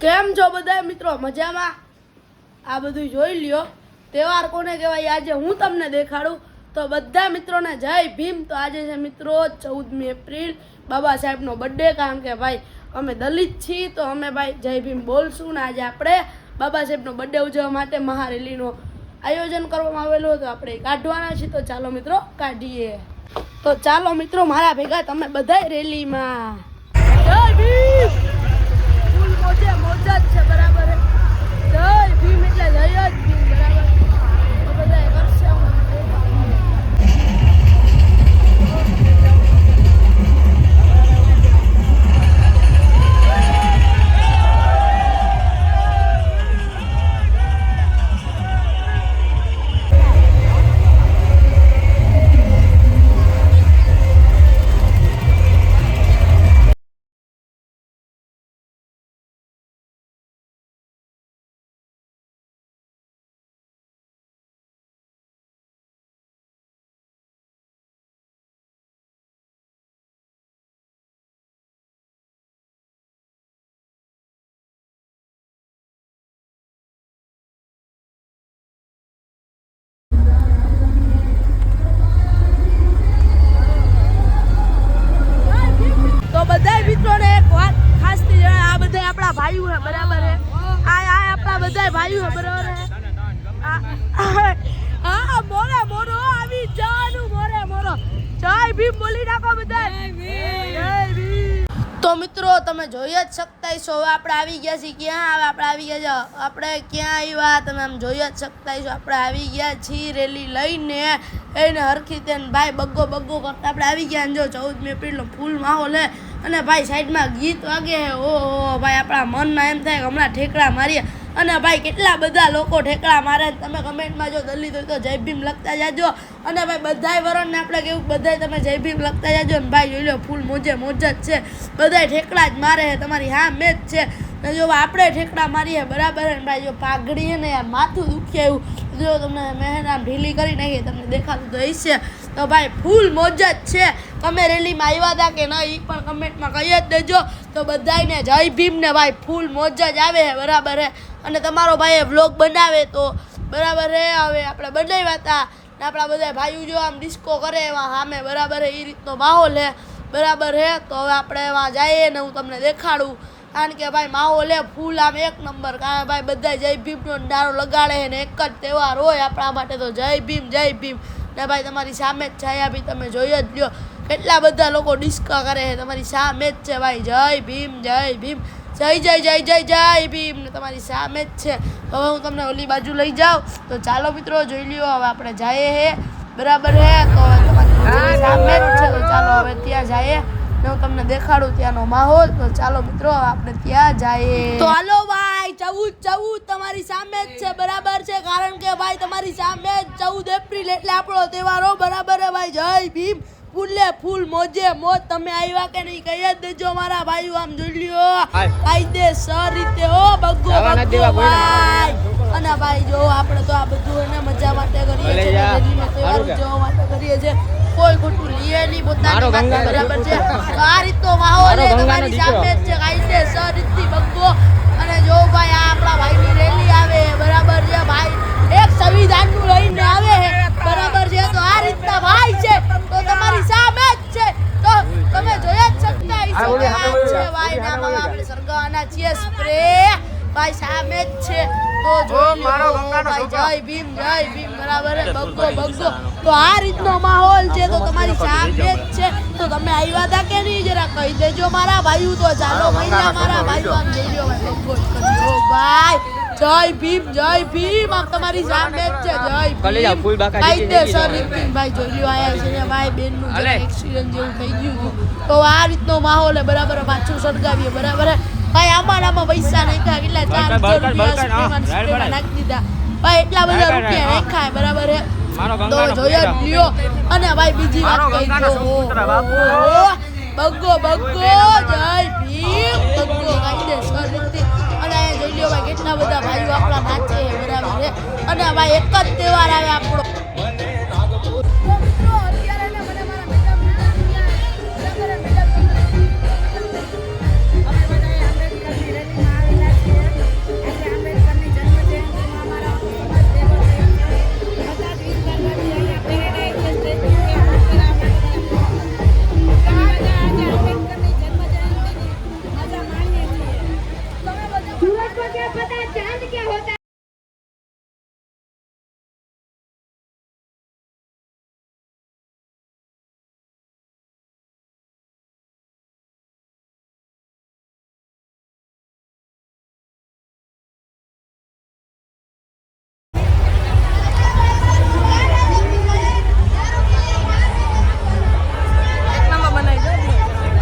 કેમ છો બધા મિત્રો? મજામાં? આ બધું જોઈ લ્યો. તહેવાર કોને કહેવાય આજે હું તમને દેખાડું. તો બધા મિત્રોને જય ભીમ. તો આજે છે મિત્રો 14મી એપ્રિલ, બાબા સાહેબનો બર્થડે. કારણ કે ભાઈ અમે દલિત છીએ તો અમે ભાઈ જય ભીમ બોલશું. ને આજે આપણે બાબા સાહેબનો બર્થડે ઉજવવા માટે મહારેલીનો આયોજન કરવામાં આવેલું હતું. આપણે કાઢવાના છીએ. તો ચાલો મિત્રો કાઢીએ. તો ચાલો મિત્રો મારા ભેગા તમે બધા રેલીમાં. જય ભીમ. ફૂલ મોજે મોજ જ છે, બરાબર. જય ભીમ એટલે જય જ ભીમ, બરાબર. તો બધા કરશે. મિત્રોને એક વાત ખાસ થી જણાય, આ બધા આપણા ભાઈઓ છે, બરાબર છે. આ આપણા બધા ભાઈઓ છે, બરાબર છે. હા મોરે મોરો આવી જવાનું, મોરે મોરો. જય ભીમ બોલી નાખો બધા. જય ભીમ. તો મિત્રો તમે જોઈ જ શકતા છો હવે આપણે આવી ગયા છીએ ક્યાં. હવે આપણે આવી ગયા છે, આપણે ક્યાં આવ્યા તમે આમ જોઈ જ શકતા છો. આપણે આવી ગયા છીએ રેલી લઈને એને હરખી તેને ભાઈ બગ્ગો બગ્ગો કરતા આપણે આવી ગયા. જો 14મી એપ્રિલનો ફૂલ માહોલ હે અને ભાઈ સાઈડમાં ગીત વાગે હે. ઓહો ભાઈ આપણા મનમાં એમ થાય કે હમણાં ઠેકડા મારીએ. અને ભાઈ કેટલા બધા લોકો ઠેકડા મારે. તમે કમેન્ટમાં જો દલિત હોય તો જય ભીમ લખતા જાજો. અને ભાઈ બધાય વરણને આપણે કેવું બધાય તમે જય ભીમ લખતા જાજો. ને ભાઈ જોઈ લો ફૂલ મોજે મોજ જ છે. બધાય ઠેકડા જ મારે છે, તમારી હા મેચ છે. ને જો આપણે ઠેકડા મારીએ, બરાબર. ને ભાઈ જો પાઘડી હે ને યાર માથું દુખે એવું. જો તમને મેં આમ ઢીલી કરી નાખી, તમને દેખાતું તો હશે. તો ભાઈ ફૂલ મોજ જ છે. તમે રેલીમાં આવ્યા હતા કે નહીં એ પણ કમેન્ટમાં કહી જ દેજો. તો બધાને જય ભીમ ને ભાઈ ફૂલ મોજ જ આવે છે, બરાબર છે. અને તમારો ભાઈ વ્લોગ બનાવે તો બરાબર છે. હવે આપણે બનાવ્યા હતા ને આપણા બધા ભાઈઓ જો આમ ડિસ્કો કરે એમાં સામે, બરાબર છે. એ રીતનો માહોલ છે, બરાબર છે. તો હવે આપણે એમાં જઈએ ને હું તમને દેખાડું. કારણ કે ભાઈ માહોલ હે ફૂલ આમ એક નંબર. કારણ ભાઈ બધા જય ભીમનો નારો લગાડે ને એક જ તહેવાર હોય આપણા માટે તો જય ભીમ જય ભીમ. ને ભાઈ તમારી સામે જ છાયા બી તમે જોઈ જ લ્યો કેટલા બધા લોકો ડિસ્કા કરે છે. તમારી સામે જ છે ભાઈ જય ભીમ જય ભીમ. જય જય જય જય જય ભીમ ને તમારી સામે જ છે. હવે હું તમને ઓલી બાજુ લઈ જાઉં. તો ચાલો મિત્રો જોઈ લ્યો. હવે આપણે જઈએ હે, બરાબર હે. તો હવે તમારી સામે જ છે. તો ચાલો હવે ત્યાં જઈએ ને હું તમને દેખાડું ત્યાંનો માહોલ. તો ચાલો મિત્રો આપણે ત્યાં જઈએ. તો હાલો ભાઈ 14 તમારી સામે જ છે, બરાબર છે. કારણ કે ભાઈ તમારી સામે જ 14 એપ્રિલ એટલે આપણો તહેવારો, બરાબર હે ભાઈ. જય ભીમ ફૂલે ફૂલ મોજે મોજ. તમે આવ્યા કે નહીં કહી જ દેજો મારા ભાઈઓ. આમ જોઈ લ્યો કાયદેસર રીતે હો બગ્ગો બગ્ગો ભાઈ. અને ભાઈ જો આપણે તો આ બધું એને મજા માટે કરીએ છીએ, રેલીમાં તહેવાર ઉજવવા માટે કરીએ છીએ. કોઈ ખોટું લીએ નહીં પોતાની માટે, બરાબર છે. આ રીતનો માહોલ છે તમારી સામે જ છે, કાયદેસર રીતથી બગ્ગો. અને જો ભાઈ આ આપણા ભાઈની રેલી આવે, બરાબર છે ભાઈ. એક સંવિધાનનું લઈને આવે છે, બરાબર છે. તો આ રીતના ભાઈ છે તો તમારી સામે જ છે. તો તમે જોઈ જ શકતા હશો કે આ છે ભાઈ. નામાં આપણે સરગાવાના છીએ સ્પ્રે ભાઈ સામે જ છે. તો જોઈ લો ભાઈ જય ભીમ, બરાબર બગ્ગો બગ્ગો. તો આ રીતનો માહોલ છે તો તમારી સામે જ છે. તો તમે આવ્યા હતા કે નહીં જરા કહી દેજો મારા ભાઈઓ. તો ચાલો મહિલા મારા ભાઈઓ આમ જઈ લ્યો ભાઈ બગ્ગો કરજો ભાઈ. જય ભીમ આમ તમારી સામે જ છે. જય ભીમ કાયદેસર રીતે ભાઈ જોઈ લ્યો આયા છે ભાઈ બેનનું એક્સિડન્ટ જેવું થઈ ગયું હતું. તો આ રીતનો માહોલ હે, બરાબર. પાછું સળગાવીએ, બરાબર ભાઈ. આમાં પૈસા નાખ્યા કેટલા 400 રૂપિયા નાખી દીધા ભાઈ. એટલા બધા રૂપિયા નાખ્યા, બરાબર હે. તો જોઈ જ લ્યો. અને ભાઈ બીજી વાત કહી દો, બગ્ગો જય ભીમ બગ્ગો કાયદેસર રીતે. અને જોઈ લ્યો ભાઈ કેટલા બધા ભાઈઓ આપણા નાચે, બરાબર છે. અને ભાઈ એક જ તહેવાર આવે આપણો. क्या पता चांद क्या होता है।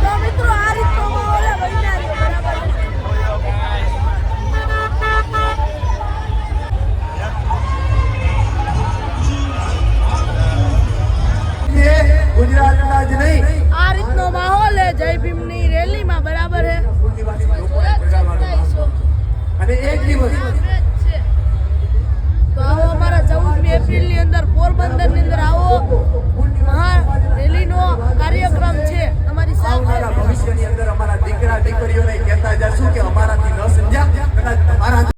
તો મિત્રો આ રીતનો માહોલ હે વૈનારી બરાબર ગુજરાતના જ નહીં આ રીતનો માહોલ હે જય ભીમની રેલીમાં બરાબર હે અને એક દિવસ તો આવો અમારા 14મી એપ્રિલની અંદર પોરબંદરની અંદર આવો મહા રેલીનો કાર્યક્રમ છે અમારી આવનારા સાથે ભવિષ્યની અંદર અમારા દીકરા દીકરીઓને કહેતા જશું કે અમારાથી ન સમજ્યા કદાચ તમારા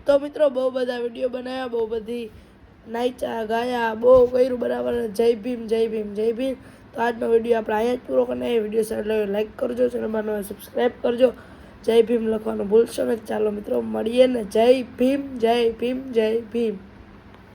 તો મિત્રો બહુ બધા વિડીયો બનાવ્યા બહુ બધી નાચ્યા ગાયા બહુ કર્યું બરાબર જય ભીમ જય ભીમ જય ભીમ તો આજનો વિડીયો આપણે અહીંયા જ પૂરો કરીને વિડીયો સારો લાઈક કરજો ચેનલમાં નવા સબસ્ક્રાઈબ કરજો જય ભીમ લખવાનું ભૂલશો ને ચાલો મિત્રો મળીએ ને જય ભીમ જય ભીમ જય ભીમ